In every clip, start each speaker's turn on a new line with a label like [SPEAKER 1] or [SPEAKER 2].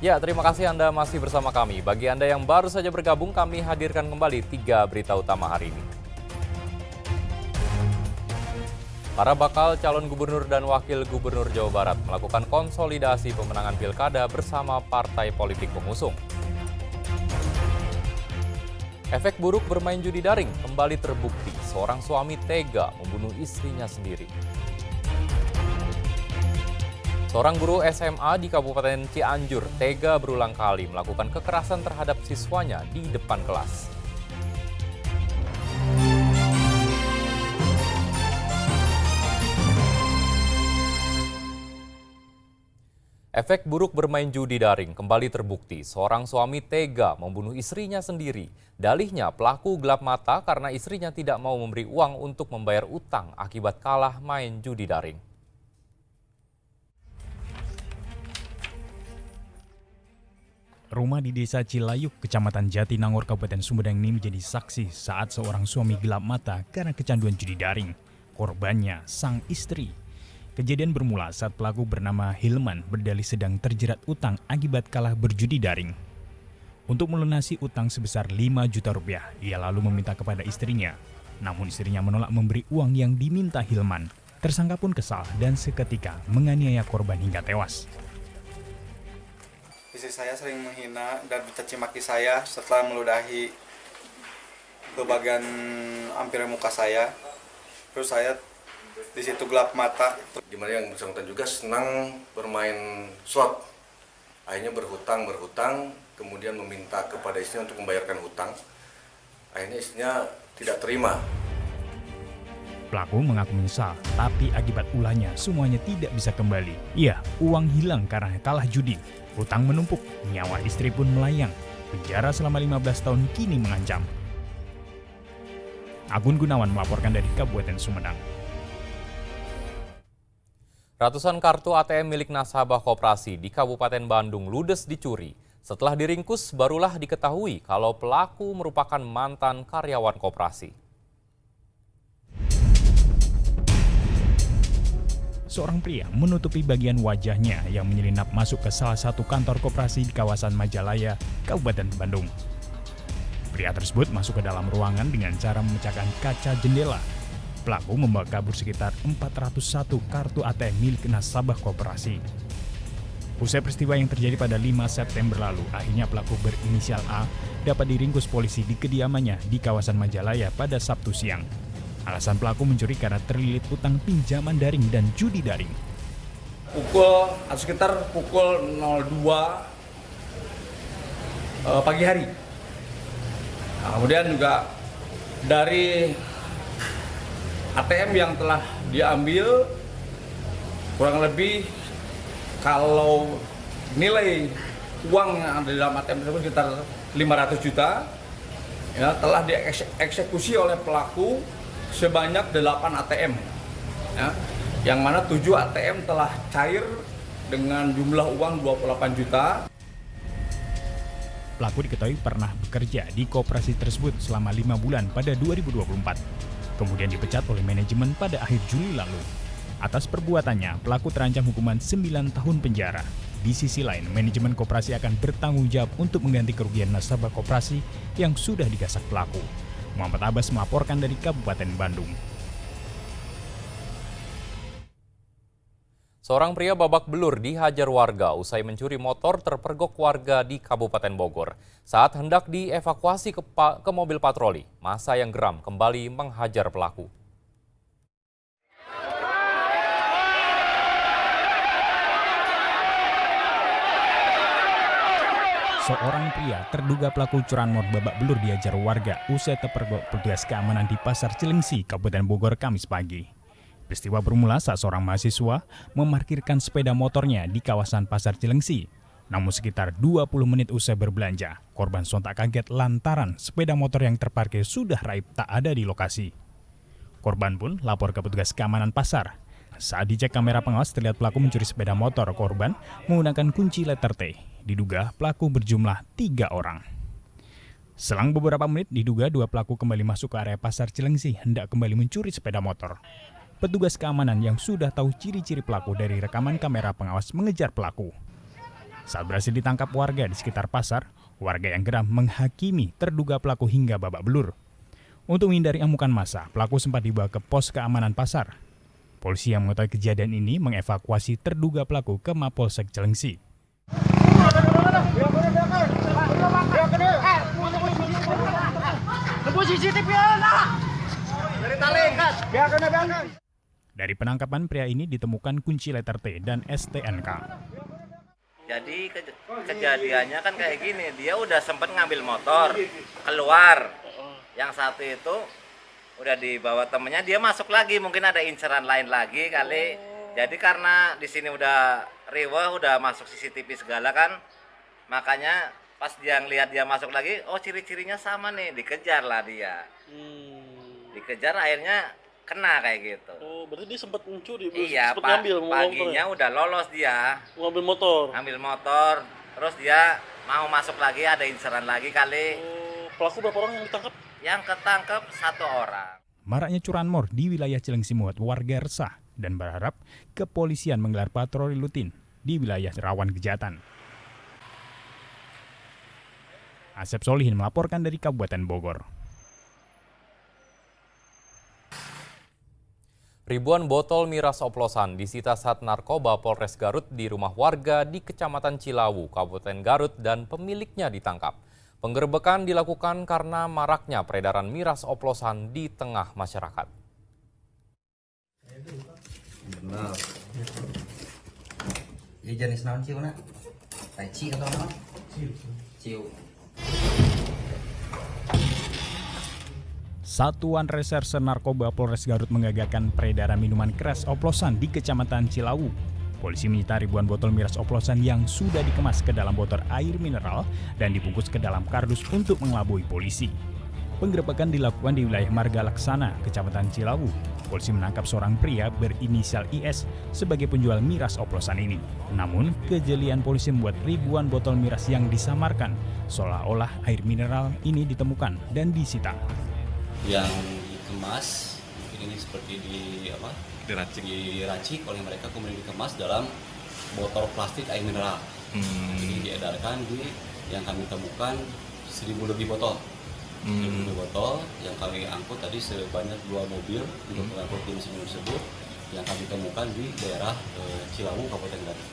[SPEAKER 1] Ya, terima kasih Anda masih bersama kami. Bagi Anda yang baru saja bergabung, kami hadirkan kembali 3 berita utama hari ini. Para bakal calon gubernur dan wakil gubernur Jawa Barat melakukan konsolidasi pemenangan pilkada bersama partai politik pengusung. Efek buruk bermain judi daring kembali terbukti. Seorang suami tega membunuh istrinya sendiri. Seorang guru SMA di Kabupaten Cianjur tega berulang kali melakukan kekerasan terhadap siswanya di depan kelas. Efek buruk bermain judi daring kembali terbukti. Seorang suami tega membunuh istrinya sendiri. Dalihnya pelaku gelap mata karena istrinya tidak mau memberi uang untuk membayar utang akibat kalah main judi daring.
[SPEAKER 2] Rumah di Desa Cilayuk, Kecamatan Jatinangor, Kabupaten Sumedang ini menjadi saksi saat seorang suami gelap mata karena kecanduan judi daring. Korbannya sang istri. Kejadian bermula saat pelaku bernama Hilman berdalih sedang terjerat utang akibat kalah berjudi daring. Untuk melunasi utang sebesar 5 juta rupiah, ia lalu meminta kepada istrinya. Namun istrinya menolak memberi uang yang diminta Hilman. Tersangka pun kesal dan seketika menganiaya korban hingga tewas.
[SPEAKER 3] Istri saya sering menghina dan mencaci maki saya setelah meludahi ke bagian hampir muka saya. Terus saya di situ gelap mata.
[SPEAKER 4] Di mana yang bersangkutan juga senang bermain slot. Akhirnya berhutang, kemudian meminta kepada istrinya untuk membayarkan hutang. Akhirnya istrinya tidak terima.
[SPEAKER 2] Pelaku mengaku menyesal, tapi akibat ulahnya semuanya tidak bisa kembali. Iya, uang hilang karena kalah judi. Hutang menumpuk, nyawa istri pun melayang. Penjara selama 15 tahun kini mengancam. Agun Gunawan melaporkan dari Kabupaten Sumedang.
[SPEAKER 1] Ratusan kartu ATM milik nasabah koperasi di Kabupaten Bandung ludes dicuri. Setelah diringkus, barulah diketahui kalau pelaku merupakan mantan karyawan koperasi.
[SPEAKER 2] Seorang pria menutupi bagian wajahnya yang menyelinap masuk ke salah satu kantor koperasi di kawasan Majalaya, Kabupaten Bandung. Pria tersebut masuk ke dalam ruangan dengan cara memecahkan kaca jendela. Pelaku membawa kabur sekitar 401 kartu ATM milik nasabah koperasi. Usai peristiwa yang terjadi pada 5 September lalu, akhirnya pelaku berinisial A dapat diringkus polisi di kediamannya di kawasan Majalaya pada Sabtu siang. Alasan pelaku mencuri karena terlilit utang pinjaman daring dan judi daring.
[SPEAKER 3] Sekitar pukul 02 pagi hari. Kemudian juga dari ATM yang telah diambil kurang lebih kalau nilai uang yang ada di dalam ATM tersebut sekitar 500 juta ya, telah dieksekusi oleh pelaku sebanyak 8 ATM ya, yang mana 7 ATM telah cair dengan jumlah uang 28 juta.
[SPEAKER 2] Pelaku diketahui pernah bekerja di koperasi tersebut selama 5 bulan pada 2024. Kemudian dipecat oleh manajemen pada akhir Juli lalu. Atas perbuatannya, pelaku terancam hukuman 9 tahun penjara. Di sisi lain, manajemen koperasi akan bertanggung jawab untuk mengganti kerugian nasabah koperasi yang sudah digasak pelaku. Muhammad Abbas melaporkan dari Kabupaten Bandung.
[SPEAKER 1] Seorang pria babak belur dihajar warga usai mencuri motor terpergok warga di Kabupaten Bogor. Saat hendak dievakuasi ke mobil patroli, massa yang geram kembali menghajar pelaku.
[SPEAKER 2] Seorang pria terduga pelaku curanmor babak belur dihajar warga usai terpergok petugas keamanan di Pasar Cilengsi, Kabupaten Bogor, Kamis pagi. Peristiwa bermula saat seorang mahasiswa memarkirkan sepeda motornya di kawasan Pasar Cilengsi. Namun sekitar 20 menit usai berbelanja, korban sontak kaget lantaran sepeda motor yang terparkir sudah raib tak ada di lokasi. Korban pun lapor ke petugas keamanan pasar. Saat dicek kamera pengawas terlihat pelaku mencuri sepeda motor korban menggunakan kunci letter T. Diduga pelaku berjumlah 3 orang. Selang beberapa menit diduga 2 pelaku kembali masuk ke area Pasar Cilengsi hendak kembali mencuri sepeda motor. Petugas keamanan yang sudah tahu ciri-ciri pelaku dari rekaman kamera pengawas mengejar pelaku. Saat berhasil ditangkap warga di sekitar pasar, warga yang geram menghakimi terduga pelaku hingga babak belur. Untuk menghindari amukan massa, pelaku sempat dibawa ke pos keamanan pasar. Polisi yang mengetahui kejadian ini mengevakuasi terduga pelaku ke Mapolsek Cilengsi. Dari penangkapan pria ini ditemukan kunci letter T dan STNK.
[SPEAKER 5] Jadi kejadiannya kan kayak gini, dia udah sempat ngambil motor keluar, yang satu itu udah dibawa temennya, dia masuk lagi, mungkin ada inceran lain lagi kali. Jadi karena di sini udah riweh, udah masuk CCTV segala kan, makanya pas dia ngelihat dia masuk lagi, oh ciri-cirinya sama nih, dikejar lah dia. Dikejar akhirnya kena kayak gitu.
[SPEAKER 6] Oh, berarti dia sempat mencuri,
[SPEAKER 5] Iya,
[SPEAKER 6] sempat ngambil
[SPEAKER 5] paginya udah lolos dia.
[SPEAKER 6] ngambil motor.
[SPEAKER 5] Ngambil motor, terus dia mau masuk lagi, ada inceran lagi kali.
[SPEAKER 6] Oh, pelaku berapa orang yang ditangkap?
[SPEAKER 5] Yang ketangkep 1 orang.
[SPEAKER 2] Maraknya curanmor di wilayah Cilengsi membuat warga resah dan berharap kepolisian menggelar patroli rutin di wilayah rawan kejahatan. Asep Solihin melaporkan dari Kabupaten Bogor.
[SPEAKER 1] Ribuan botol miras oplosan disita saat narkoba Polres Garut di rumah warga di Kecamatan Cilawu, Kabupaten Garut, dan pemiliknya ditangkap. Penggerebekan dilakukan karena maraknya peredaran miras oplosan di tengah masyarakat.
[SPEAKER 7] Benar. Ini jenis naon ciu nak? Tai chi atau apa? Ciu.
[SPEAKER 2] Satuan Reserse Narkoba Polres Garut menggagalkan peredaran minuman keras oplosan di Kecamatan Cilawu. Polisi menyita ribuan botol miras oplosan yang sudah dikemas ke dalam botol air mineral dan dibungkus ke dalam kardus untuk mengelabui polisi. Penggerebekan dilakukan di wilayah Marga Laksana, Kecamatan Cilawu. Polisi menangkap seorang pria berinisial IS sebagai penjual miras oplosan ini. Namun, kejelian polisi membuat ribuan botol miras yang disamarkan, seolah-olah air mineral ini ditemukan dan disita.
[SPEAKER 8] Yang dikemas ini seperti diracik oleh mereka, kemudian dikemas dalam botol plastik air mineral. Jadi diedarkan yang kami temukan 1.000 lebih botol. 1.000 lebih botol yang kami angkut tadi sebanyak 2 mobil untuk mengangkut jenis minum tersebut yang kami temukan di daerah Cilawu, Kabupaten Garut.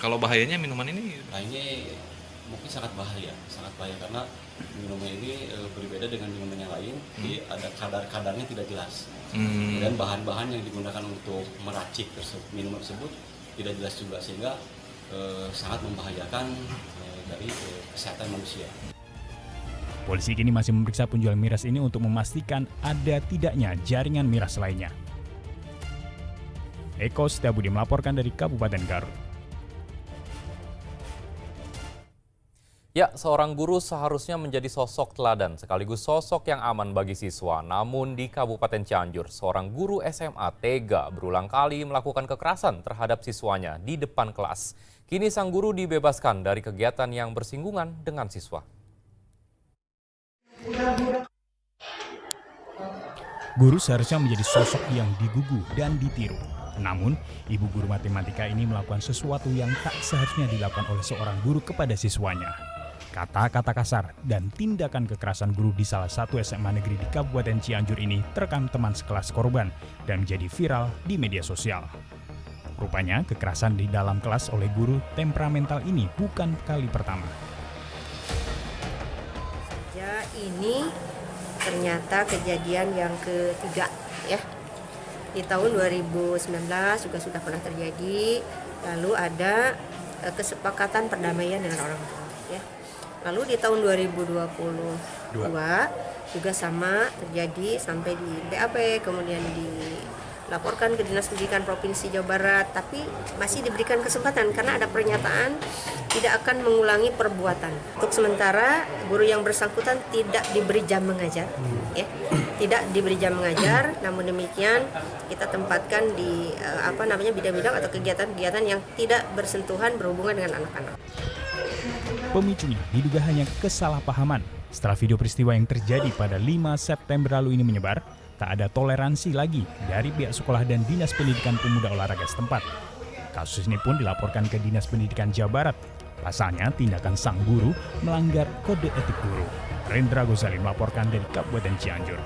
[SPEAKER 9] Kalau bahayanya minuman ini?
[SPEAKER 8] Nah, ini mungkin sangat bahaya karena minuman ini berbeda dengan minuman yang lain. Jadi ada kadar-kadarnya tidak jelas. Dan bahan-bahan yang digunakan untuk meracik minuman tersebut tidak jelas juga, sehingga sangat membahayakan dari kesehatan manusia.
[SPEAKER 2] Polisi kini masih memeriksa penjual miras ini untuk memastikan ada tidaknya jaringan miras lainnya. Eko Setiabudi melaporkan dari Kabupaten Garut.
[SPEAKER 1] Ya, seorang guru seharusnya menjadi sosok teladan sekaligus sosok yang aman bagi siswa. Namun di Kabupaten Cianjur, seorang guru SMA tega berulang kali melakukan kekerasan terhadap siswanya di depan kelas. Kini sang guru dibebaskan dari kegiatan yang bersinggungan dengan siswa.
[SPEAKER 2] Guru seharusnya menjadi sosok yang digugu dan ditiru. Namun, ibu guru matematika ini melakukan sesuatu yang tak seharusnya dilakukan oleh seorang guru kepada siswanya. Kata-kata kasar dan tindakan kekerasan guru di salah satu SMA negeri di Kabupaten Cianjur ini terekam teman sekelas korban dan menjadi viral di media sosial. Rupanya, kekerasan di dalam kelas oleh guru temperamental ini bukan kali pertama.
[SPEAKER 10] Ya, ini ternyata kejadian yang ketiga ya. Di tahun 2019 juga sudah pernah terjadi, lalu ada kesepakatan perdamaian dengan orang tua ya. Lalu di tahun 2022 juga sama terjadi sampai di BAP, kemudian dilaporkan ke Dinas Pendidikan Provinsi Jawa Barat, tapi masih diberikan kesempatan karena ada pernyataan tidak akan mengulangi perbuatan. Untuk sementara guru yang bersangkutan tidak diberi jam mengajar ya. Tidak diberi jam mengajar, namun demikian kita tempatkan di bidang-bidang atau kegiatan-kegiatan yang tidak bersentuhan berhubungan dengan anak-anak.
[SPEAKER 2] Pemicunya diduga hanya kesalahpahaman. Setelah video peristiwa yang terjadi pada 5 September lalu ini menyebar, tak ada toleransi lagi dari pihak sekolah dan Dinas Pendidikan Pemuda Olahraga setempat. Kasus ini pun dilaporkan ke Dinas Pendidikan Jawa Barat. Pasalnya, tindakan sang guru melanggar kode etik guru. Rendra Gozali melaporkan dari Kabupaten Cianjur.